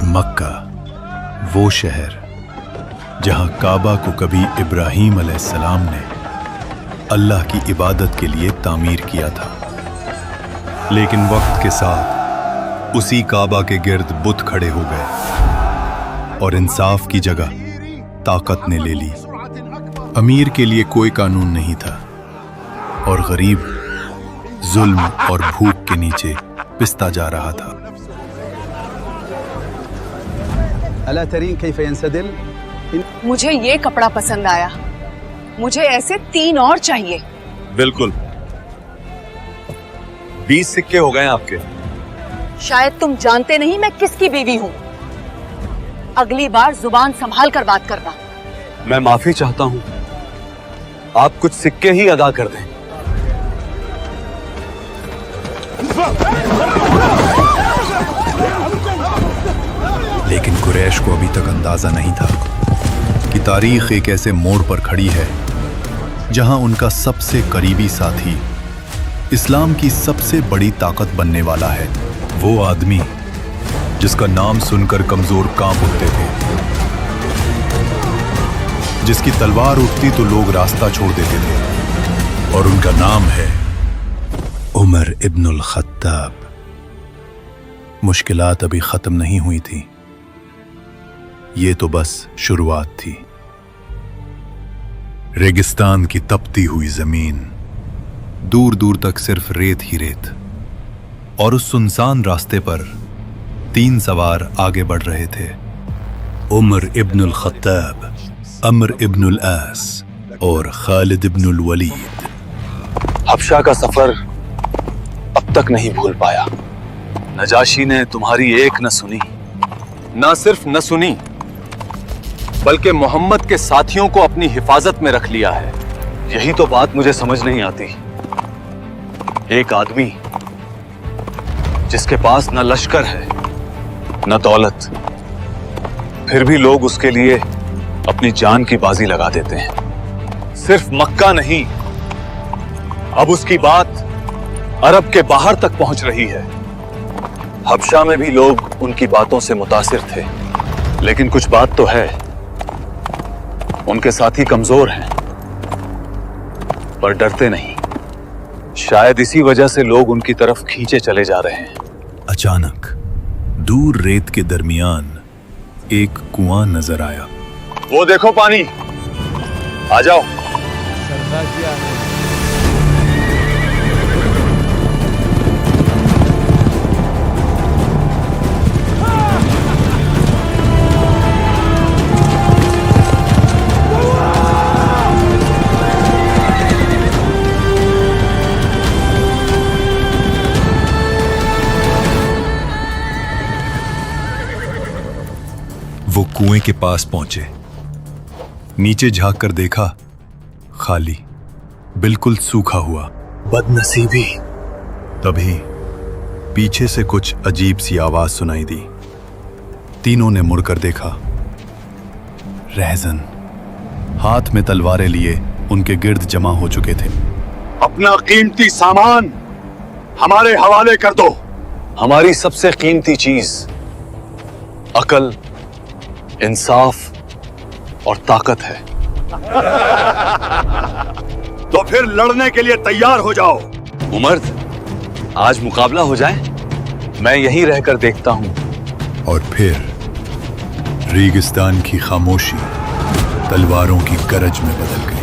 मक्का, वो शहर जहां काबा को कभी इब्राहीम अलैहिस्सलाम ने अल्लाह की इबादत के लिए तामीर किया था, लेकिन वक्त के साथ उसी काबा के गिर्द बुत खड़े हो गए और इंसाफ की जगह ताकत ने ले ली। अमीर के लिए कोई कानून नहीं था और गरीब जुल्म और भूख के नीचे पिसता जा रहा था। अला तरीन कैफ यंसदिल। मुझे ये कपड़ा पसंद आया, मुझे ऐसे 3 और चाहिए। बिल्कुल, 20 सिक्के हो गए आपके। शायद तुम जानते नहीं मैं किसकी बीवी हूँ। अगली बार जुबान संभाल कर बात करना। मैं माफी चाहता हूँ, आप कुछ सिक्के ही अदा कर दें। लेकिन कुरैश को अभी तक अंदाजा नहीं था कि तारीख एक ऐसे मोड़ पर खड़ी है जहां उनका सबसे करीबी साथी इस्लाम की सबसे बड़ी ताकत बनने वाला है। वो आदमी जिसका नाम सुनकर कमजोर कांप उठते थे, जिसकी तलवार उठती तो लोग रास्ता छोड़ देते थे, और उनका नाम है उमर इब्नुल खत्ताब। मुश्किलात अभी खत्म नहीं हुई थी, ये तो बस शुरुआत थी। रेगिस्तान की तपती हुई जमीन, दूर दूर तक सिर्फ रेत ही रेत, और उस सुनसान रास्ते पर 3 सवार आगे बढ़ रहे थे। उमर इब्नुल खत्ताब, अमर इब्नुल आस और खालिद इब्नुल वलीद। हबशा का सफर अब तक नहीं भूल पाया। नजाशी ने तुम्हारी एक न सुनी, ना सिर्फ न सुनी बल्कि मोहम्मद के साथियों को अपनी हिफाजत में रख लिया है। यही तो बात मुझे समझ नहीं आती। एक आदमी जिसके पास न लश्कर है न दौलत, फिर भी लोग उसके लिए अपनी जान की बाजी लगा देते हैं। सिर्फ मक्का नहीं, अब उसकी बात अरब के बाहर तक पहुंच रही है। हबशा में भी लोग उनकी बातों से मुतासिर थे, लेकिन कुछ बात तो है, उनके साथी कमजोर हैं पर डरते नहीं। शायद इसी वजह से लोग उनकी तरफ खींचे चले जा रहे हैं। अचानक दूर रेत के दरमियान एक कुआं नजर आया। वो देखो पानी, आ जाओ। वो कुएं के पास पहुंचे, नीचे झांक कर देखा, खाली, बिल्कुल सूखा हुआ। बदनसीबी। तभी पीछे से कुछ अजीब सी आवाज सुनाई दी। तीनों ने मुड़कर देखा। रहज़न हाथ में तलवारें लिए उनके गिर्द जमा हो चुके थे। अपना कीमती सामान हमारे हवाले कर दो। हमारी सबसे कीमती चीज अकल, इंसाफ और ताकत है। तो फिर लड़ने के लिए तैयार हो जाओ। उमर, आज मुकाबला हो जाए। मैं यहीं रहकर देखता हूं। और फिर रेगिस्तान की खामोशी तलवारों की गरज में बदल गई।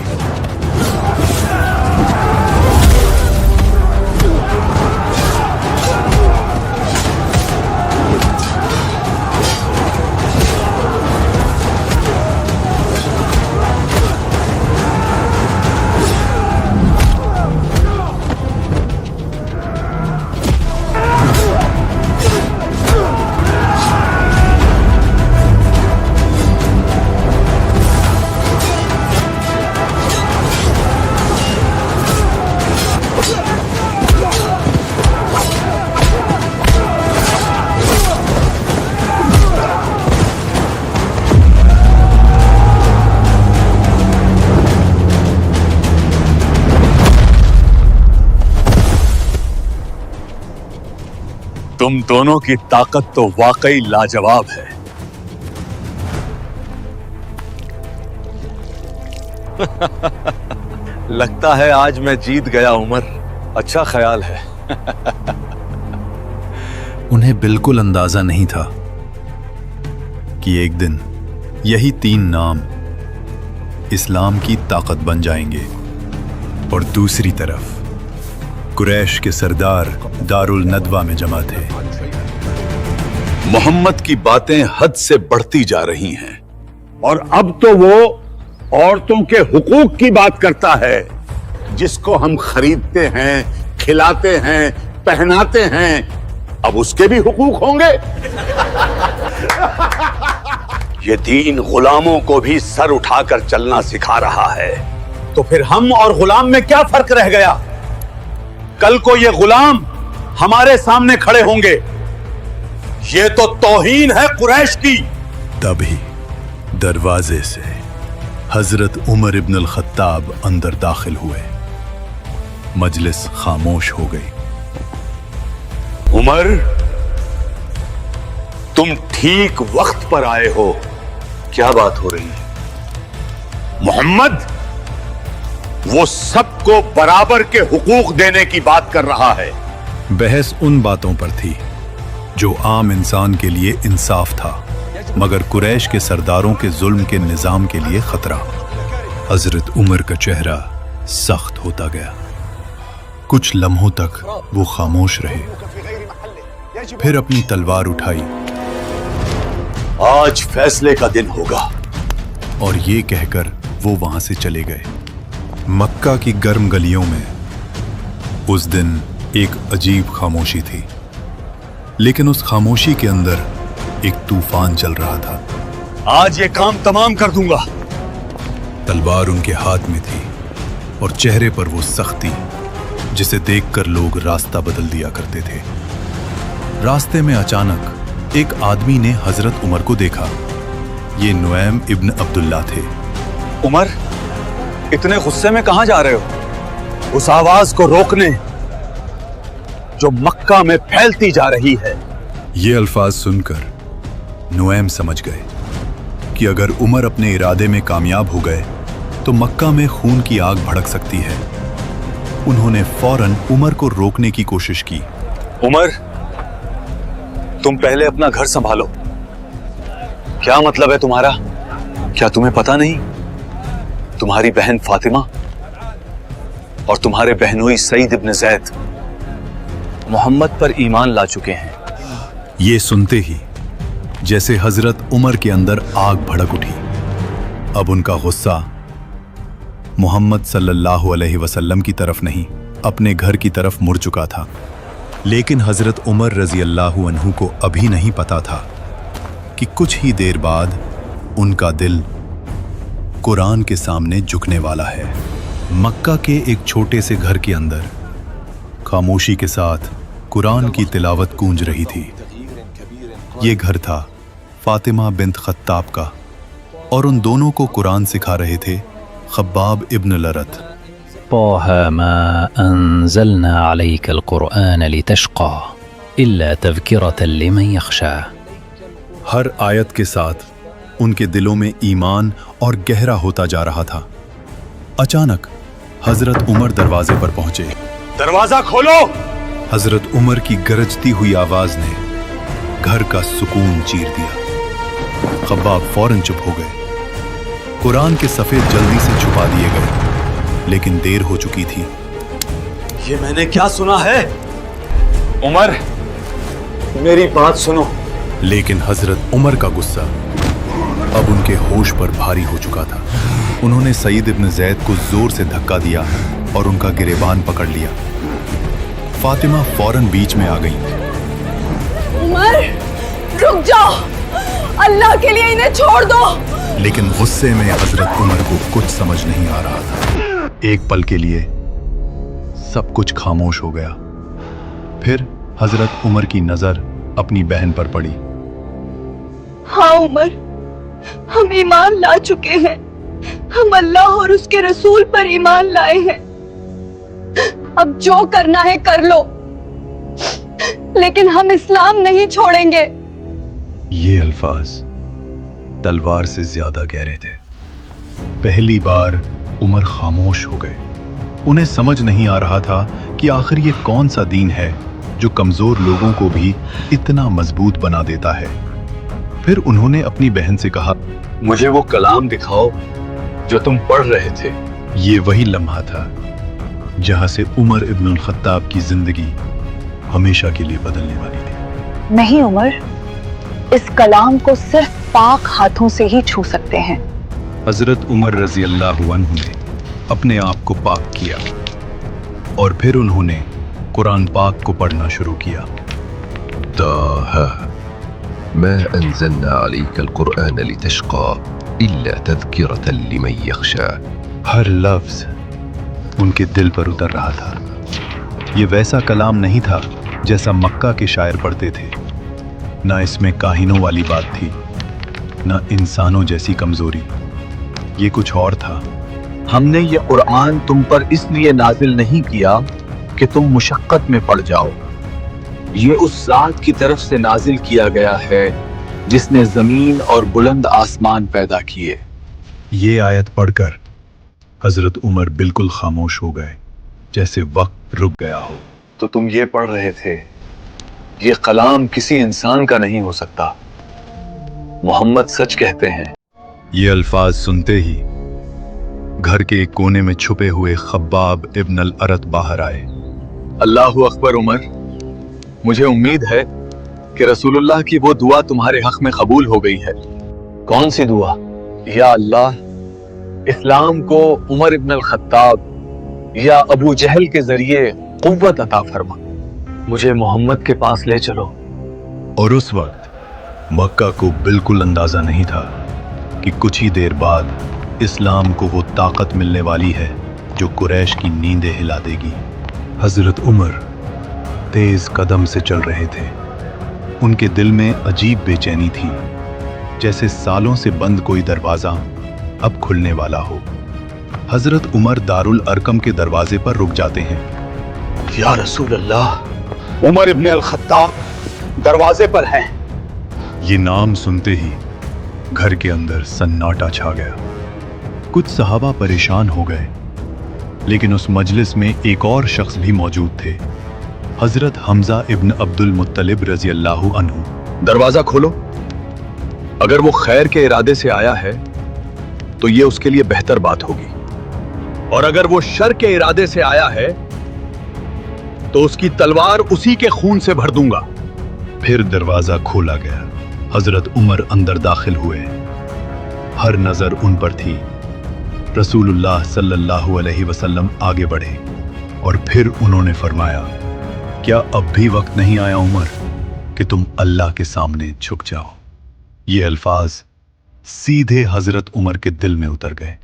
तुम दोनों की ताकत तो वाकई लाजवाब है। लगता है आज मैं जीत गया उमर। अच्छा ख्याल है। उन्हें बिल्कुल अंदाजा नहीं था कि एक दिन यही 3 नाम इस्लाम की ताकत बन जाएंगे। और दूसरी तरफ कुरैश के सरदार दारुल नदवा में जमा थे। मोहम्मद की बातें हद से बढ़ती जा रही हैं और अब तो वो औरतों के हुकूक की बात करता है। जिसको हम खरीदते हैं, खिलाते हैं, पहनाते हैं, अब उसके भी हुकूक होंगे। ये दीन गुलामों को भी सर उठाकर चलना सिखा रहा है। तो फिर हम और गुलाम में क्या फर्क रह गया? कल को ये गुलाम हमारे सामने खड़े होंगे। ये तो तौहीन है कुरैश की। तभी दरवाजे से हजरत उमर इब्न अल खत्ताब अंदर दाखिल हुए। मजलिस खामोश हो गई। उमर, तुम ठीक वक्त पर आए हो। क्या बात हो रही है? मोहम्मद वो सबको बराबर के हुकूक देने की बात कर रहा है। बहस उन बातों पर थी जो आम इंसान के लिए इंसाफ था, मगर कुरैश के सरदारों के जुल्म के निजाम के लिए खतरा। हजरत उमर का चेहरा सख्त होता गया। कुछ लम्हों तक वो खामोश रहे, फिर अपनी तलवार उठाई आज फैसले का दिन होगा। और ये कहकर वो वहां से चले गए। मक्का की गर्म गलियों में उस दिन एक अजीब खामोशी थी, लेकिन उस खामोशी के अंदर एक तूफान चल रहा था। आज ये काम तमाम कर दूंगा। तलवार उनके हाथ में थी और चेहरे पर वो सख्ती जिसे देखकर लोग रास्ता बदल दिया करते थे। रास्ते में अचानक एक आदमी ने हजरत उमर को देखा। ये नुएम इब्न अब्दुल्ला थे। उमर, इतने गुस्से में कहां जा रहे हो? उस आवाज को रोकने जो मक्का में फैलती जा रही है। ये अल्फाज सुनकर नुएम समझ गए कि अगर उमर अपने इरादे में कामयाब हो गए तो मक्का में खून की आग भड़क सकती है। उन्होंने फौरन उमर को रोकने की कोशिश की। उमर, तुम पहले अपना घर संभालो। क्या मतलब है तुम्हारा? क्या तुम्हें पता नहीं? तुम्हारी बहन फातिमा और तुम्हारे बहनोई सईद इब्न जैद मोहम्मद पर ईमान ला चुके हैं। ये सुनते ही जैसे हजरत उमर के अंदर आग भड़क उठी। अब उनका गुस्सा मोहम्मद सल्लल्लाहु अलैहि वसल्लम की तरफ नहीं, अपने घर की तरफ मुड़ चुका था। लेकिन हजरत उमर रजी अल्लाहु अन्हु को अभी नहीं पता था कि कुछ ही देर बाद उनका दिल कुरान के सामने झुकने वाला है। मक्का के एक छोटे से घर के अंदर खामोशी के साथ कुरान की तिलावत गूंज रही थी। ये घर था फातिमा बिन्त खत्ताब का, और उन दोनों को कुरान सिखा रहे थे खब्बाब इब्न लरत। طه ما أنزلنا عليك القرآن لتشقى إلا تذكرة لمن يخشى। हर आयत के साथ उनके दिलों में ईमान और गहरा होता जा रहा था। अचानक हजरत उमर दरवाजे पर पहुंचे। दरवाजा खोलो। हजरत उमर की गरजती हुई आवाज ने घर का सुकून चीर दिया। खब्बाब फौरन चुप हो गए। कुरान के सफेद जल्दी से छुपा दिए गए, लेकिन देर हो चुकी थी। ये मैंने क्या सुना है? उमर, मेरी बात सुनो। लेकिन हजरत उमर का गुस्सा अब उनके होश पर भारी हो चुका था। उन्होंने सईद इब्न जैद को जोर से धक्का दिया और उनका गिरेबान पकड़ लिया। फातिमा फौरन बीच में आ गई। उमर, रुक जाओ, अल्लाह के लिए इन्हें छोड़ दो। लेकिन गुस्से में हजरत उमर को कुछ समझ नहीं आ रहा था। एक पल के लिए सब कुछ खामोश हो गया। फिर हजरत उमर की नजर अपनी बहन पर पड़ी। हाँ उमर, हम ईमान ला चुके हैं। हम अल्लाह और उसके रसूल पर ईमान लाए हैं। अब जो करना है कर लो, लेकिन हम इस्लाम नहीं छोड़ेंगे। ये अल्फाज तलवार से ज्यादा गहरे थे। पहली बार उमर खामोश हो गए। उन्हें समझ नहीं आ रहा था कि आखिर ये कौन सा दीन है जो कमजोर लोगों को भी इतना मजबूत बना देता है। फिर उन्होंने अपनी बहन से कहा, मुझे वो कलाम दिखाओ जो तुम पढ़ रहे थे। ये वही लम्हा था जहां से उमर इब्न अल खत्ताब की जिंदगी हमेशा के लिए बदलने वाली थी। नहीं उमर, इस कलाम को सिर्फ पाक हाथों से ही छू सकते हैं। हजरत उमर रजी अल्लाह अन्हु ने अपने आप को पाक किया और फिर उन्होंने कुरान पाक को पढ़ना शुरू किया। ताहा मा अंज़लना अलैकल कुरआन लितश्क़ा इल्ला तज़किरतन लिमन यख़शा। हर लफ्ज उनके दिल पर उतर रहा था। ये वैसा कलाम नहीं था जैसा मक्का के शायर पढ़ते थे। ना इसमें काहिनों वाली बात थी, ना इंसानों जैसी कमजोरी। ये कुछ और था। हमने ये कुरान तुम पर इसलिए नाजिल नहीं किया कि तुम मुशक्कत में पड़ जाओ। ये उस ज़ात की तरफ से नाजिल किया गया है जिसने जमीन और बुलंद आसमान पैदा किए। ये आयत पढ़कर हजरत उमर बिल्कुल खामोश हो गए, जैसे वक्त रुक गया हो। तो तुम ये पढ़ रहे थे, ये कलाम किसी इंसान का नहीं हो सकता। मोहम्मद सच कहते हैं। ये अल्फाज सुनते ही घर के एक कोने में छुपे हुए खब्बाब इब्न अल अरत बाहर आए। अल्लाहु अकबर उमर, मुझे उम्मीद है कि रसूलुल्लाह की वो दुआ तुम्हारे हक में कबूल हो गई है। कौन सी दुआ? या अल्लाह, इस्लाम को उमर इब्न अल खत्ताब या अबू जहल के जरिए कुव्वत अता फरमा। मुझे मोहम्मद के पास ले चलो। और उस वक्त मक्का को बिल्कुल अंदाजा नहीं था कि कुछ ही देर बाद इस्लाम को वो ताकत मिलने वाली है जो कुरैश की नींदें हिला देगी। हजरत उमर तेज कदम से चल रहे थे। उनके दिल में अजीब बेचैनी थी, जैसे सालों से बंद कोई दरवाजा अब खुलने वाला हो। हजरत उमर दारुल अरकम के दरवाजे पर रुक जाते हैं। या रसूल अल्लाह, उमर इब्न अल खत्ताब दरवाजे पर हैं। ये नाम सुनते ही घर के अंदर सन्नाटा छा गया। कुछ सहाबा परेशान हो गए, लेकिन उस मजलिस में एक और शख्स भी मौजूद थे, हजरत हमजा इब्न अब्दुल मुत्तलिब रजी अल्लाहु अन्हु। दरवाजा खोलो। अगर वो खैर के इरादे से आया है तो ये उसके लिए बेहतर बात होगी, और अगर वो शर के इरादे से आया है तो उसकी तलवार उसी के खून से भर दूंगा। फिर दरवाजा खोला गया। हजरत उमर अंदर दाखिल हुए। हर नजर उन पर थी। रसूलुल्लाह सल्लल्लाहु अलैहि वसल्लम आगे बढ़े और फिर उन्होंने फरमाया, क्या अब भी वक्त नहीं आया उमर कि तुम अल्लाह के सामने झुक जाओ? ये अल्फाज सीधे हजरत उमर के दिल में उतर गए।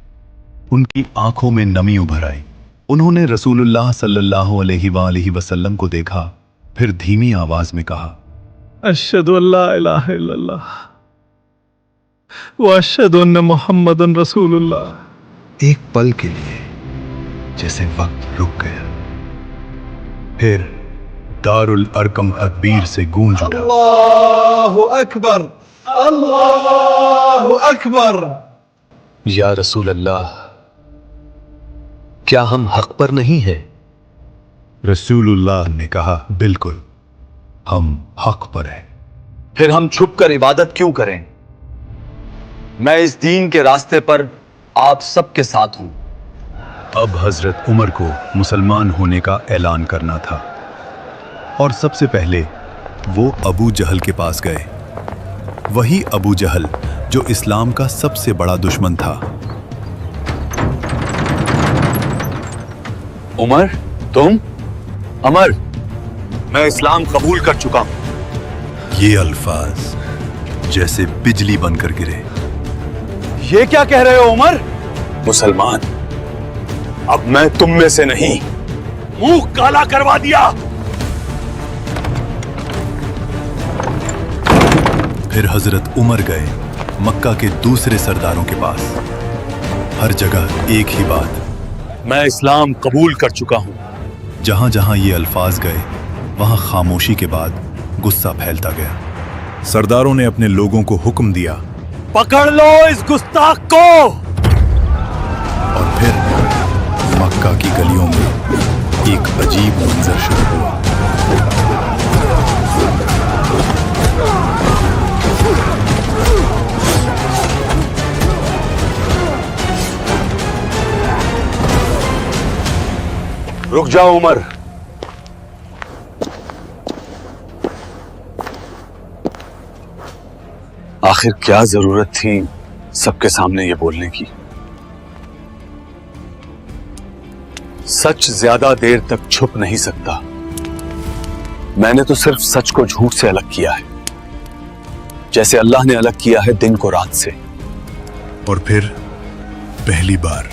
उनकी आंखों में नमी उभर आई। उन्होंने रसूलुल्लाह सल्लल्लाहु अलैहि वसल्लम को देखा, फिर धीमी आवाज में कहा, अशहदु अल्ला इलाहा इल्लल्लाह व अशहदु अन्ना मुहम्मदन रसूलुल्लाह। एक पल के लिए जैसे वक्त रुक गया। फिर दारुल अरकम तकबीर से गूंज उठा। अल्लाहु अकबर, अल्लाहु अकबर। या रसूल अल्लाह, क्या हम हक पर नहीं हैं? रसूलुल्लाह ने कहा, बिल्कुल, हम हक पर हैं। फिर हम छुप कर इबादत क्यों करें? मैं इस दीन के रास्ते पर आप सबके साथ हूं। अब हजरत उमर को मुसलमान होने का ऐलान करना था, और सबसे पहले वो अबू जहल के पास गए। वही अबू जहल जो इस्लाम का सबसे बड़ा दुश्मन था। उमर, तुम? अमर, मैं इस्लाम कबूल कर चुका हूं। ये अल्फाज जैसे बिजली बनकर गिरे। ये क्या कह रहे हो उमर? मुसलमान, अब मैं तुम में से नहीं, मुंह काला करवा दिया। फिर हजरत उमर गए मक्का के दूसरे सरदारों के पास। हर जगह एक ही बात, मैं इस्लाम कबूल कर चुका हूं। जहां जहां ये अल्फाज गए वहां खामोशी के बाद गुस्सा फैलता गया। सरदारों ने अपने लोगों को हुक्म दिया, पकड़ लो इस गुस्ताख को। और फिर मक्का की गलियों में एक अजीब मंजर शुरू हुआ। रुक जाओ उमर। आखिर क्या जरूरत थी सबके सामने ये बोलने की? सच ज्यादा देर तक छुप नहीं सकता। मैंने तो सिर्फ सच को झूठ से अलग किया है, जैसे अल्लाह ने अलग किया है दिन को रात से। और फिर पहली बार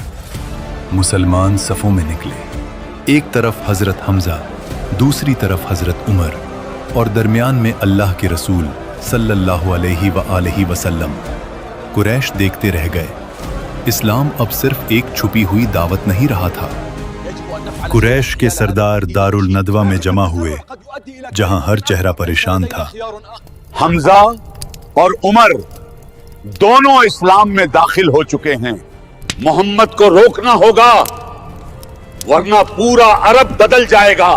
मुसलमान सफों में निकले। एक तरफ हजरत हमजा, दूसरी तरफ हजरत उमर, और दरमियान में अल्लाह के रसूल सल्लल्लाहु अलैहि वसल्लम। कुरैश देखते रह गए। इस्लाम अब सिर्फ एक छुपी हुई दावत नहीं रहा था। कुरैश के सरदार दारुल नदवा में जमा हुए, जहां हर चेहरा परेशान था। हमजा और उमर दोनों इस्लाम में दाखिल हो चुके हैं। मोहम्मद को रोकना होगा, वरना पूरा अरब बदल जाएगा।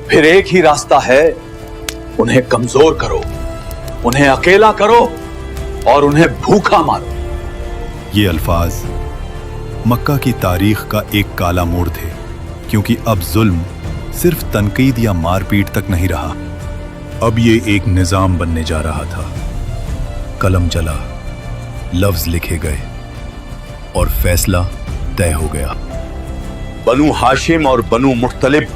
फिर एक ही रास्ता है, उन्हें कमजोर करो, उन्हें अकेला करो और उन्हें भूखा मारो। ये अल्फाज मक्का की तारीख का एक काला मोड़ थे, क्योंकि अब जुल्म सिर्फ तनकीद या मारपीट तक नहीं रहा। अब ये एक निजाम बनने जा रहा था। कलम चला, लफ्ज लिखे गए और फैसला तय हो गया। बनु हाशिम और बनु मुख्तलिब,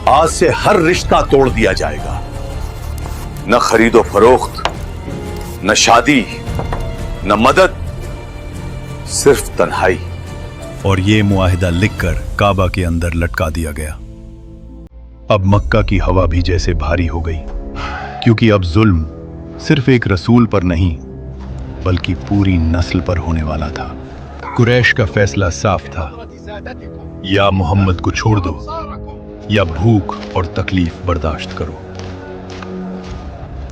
आज से हर रिश्ता तोड़ दिया जाएगा। न खरीदो फरोख्त, न शादी, न मदद, सिर्फ तन्हाई। और ये मुआहिदा लिखकर काबा के अंदर लटका दिया गया। अब मक्का की हवा भी जैसे भारी हो गई, क्योंकि अब जुल्म सिर्फ एक रसूल पर नहीं बल्कि पूरी नस्ल पर होने वाला था। कुरैश का फैसला साफ था, या मोहम्मद को छोड़ दो या भूख और तकलीफ बर्दाश्त करो।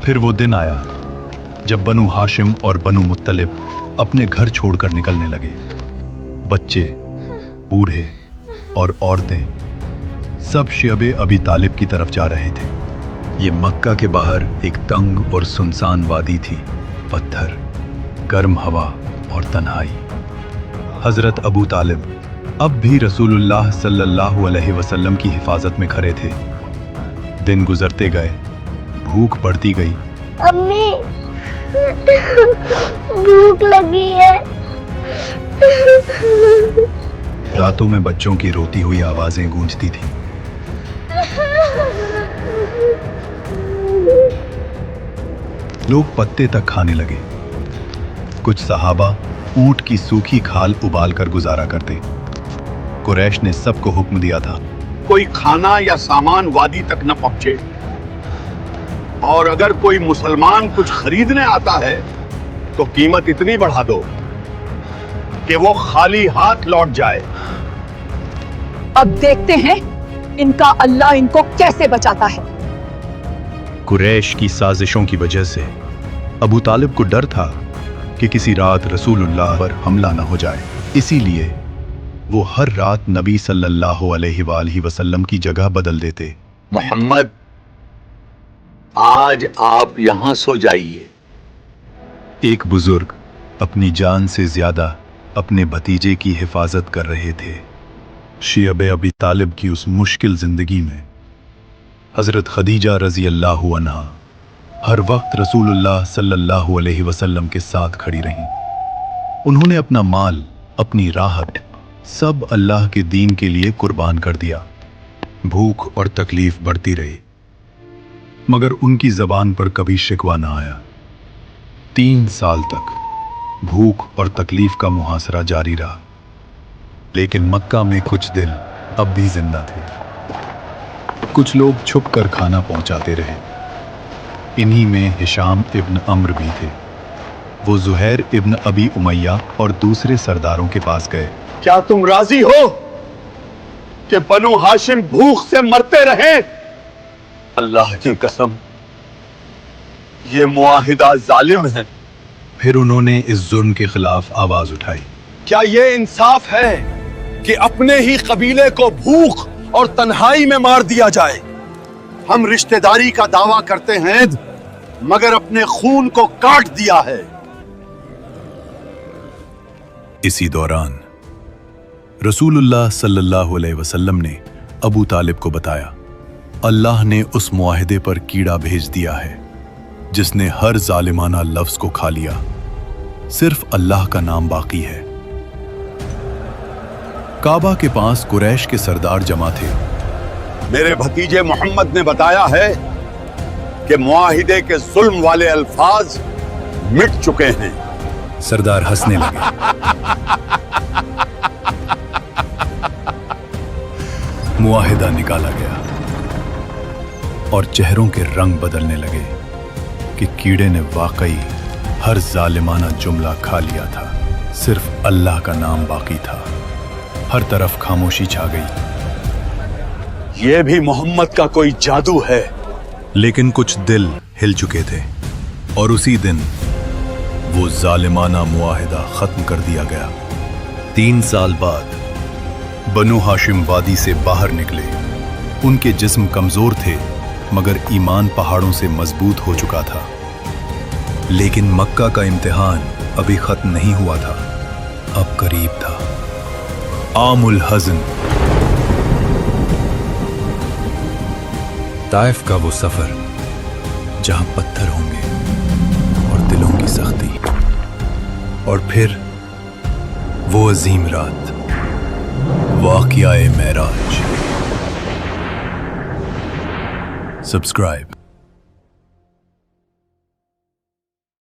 फिर वो दिन आया जब बनु हाशिम और बनु मुत्तलिब अपने घर छोड़कर निकलने लगे। बच्चे, बूढ़े और औरतें सब शब अबी तालिब की तरफ जा रहे थे। ये मक्का के बाहर एक तंग और सुनसान वादी थी। पत्थर, गर्म हवा और तन्हाई। हजरत अबू तालिब अब भी रसूलुल्लाह सल्लल्लाहु अलैहि वसल्लम की हिफाजत में खड़े थे। दिन गुजरते गए, भूख बढ़ती गई। अम्मी, भूख लगी है। रातों में बच्चों की रोती हुई आवाजें गूंजती थीं। लोग पत्ते तक खाने लगे। कुछ सहाबा ऊंट की सूखी खाल उबालकर गुजारा करते। कुरैश ने सबको हुक्म दिया था, कोई खाना या सामान वादी तक न पहुंचे, और अगर कोई मुसलमान कुछ खरीदने आता है तो कीमत इतनी बढ़ा दो कि वो खाली हाथ लौट जाए। अब देखते हैं इनका अल्लाह इनको कैसे बचाता है। कुरैश की साजिशों की वजह से अबू तालिब को डर था कि किसी रात रसूलुल्लाह पर हमला न हो जाए। इसीलिए वो हर रात नबी सल्लल्लाहु अलैहि वसल्लम की जगह बदल देते। मोहम्मद, आज आप यहां सो जाइए। एक बुजुर्ग अपनी जान से ज्यादा अपने भतीजे की हिफाजत कर रहे थे। शब अबी तालिब की उस मुश्किल जिंदगी में हजरत खदीजा रजी अल्लाह अन्हा हर वक्त रसूलुल्लाह सल्लल्लाहु अलैहि वसल्लम के साथ खड़ी रहीं। उन्होंने अपना माल, अपनी राहत सब अल्लाह के दीन के लिए कुर्बान कर दिया। भूख और तकलीफ बढ़ती रही, मगर उनकी जबान पर कभी शिकवा ना आया। 3 साल तक भूख और तकलीफ का मुहासरा जारी रहा। लेकिन मक्का में कुछ दिल अब भी जिंदा थे। कुछ लोग छुप कर खाना पहुंचाते रहे। इन्हीं में हिशाम इब्न अम्र भी थे। वो जुहैर इब्न अबी उमैया और दूसरे सरदारों के पास गए। क्या तुम राजी हो कि बनु हाशिम भूख से मरते रहे اللہ کی قسم یہ معاہدہ ظالم ہے. پھر انہوں نے اس ظلم کے خلاف آواز اٹھائی. کیا یہ انصاف ہے کہ اپنے ہی قبیلے کو بھوک اور تنہائی میں مار دیا جائے؟ ہم رشتہ داری کا دعویٰ کرتے ہیں مگر اپنے خون کو کاٹ دیا ہے. اسی دوران رسول اللہ صلی اللہ علیہ وسلم نے ابو طالب کو بتایا اللہ نے اس معاہدے پر کیڑا بھیج دیا ہے جس نے ہر ظالمانہ لفظ کو کھا لیا، صرف اللہ کا نام باقی ہے. کعبہ کے پاس قریش کے سردار جمع تھے. میرے بھتیجے محمد نے بتایا ہے کہ معاہدے کے ظلم والے الفاظ مٹ چکے ہیں. سردار ہنسنے لگے. معاہدہ نکالا گیا اور چہروں کے رنگ بدلنے لگے کہ کیڑے نے واقعی ہر ظالمانہ جملہ کھا لیا تھا، صرف اللہ کا نام باقی تھا. ہر طرف خاموشی چھا گئی. یہ بھی محمد کا کوئی جادو ہے. لیکن کچھ دل ہل چکے تھے اور اسی دن وہ ظالمانہ معاہدہ ختم کر دیا گیا. 3 سال بعد بنو ہاشم وادی سے باہر نکلے. ان کے جسم کمزور تھے مگر ایمان پہاڑوں سے مضبوط ہو چکا تھا. لیکن مکہ کا امتحان ابھی ختم نہیں ہوا تھا، اب قریب تھا. عام الحزن، طائف کا وہ سفر جہاں پتھر ہوں گے اور دلوں کی سختی، اور پھر وہ عظیم رات، واقعہ معراج. سبسکرائب